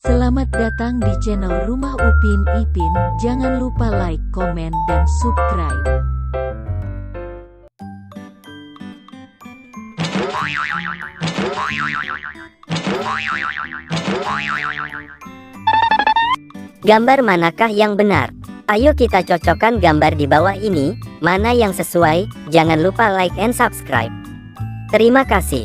Selamat datang di channel Rumah Upin Ipin. Jangan lupa like, komen, dan subscribe. Gambar manakah yang benar? Ayo kita cocokkan gambar di bawah ini, mana yang sesuai. Jangan lupa like and subscribe. Terima kasih.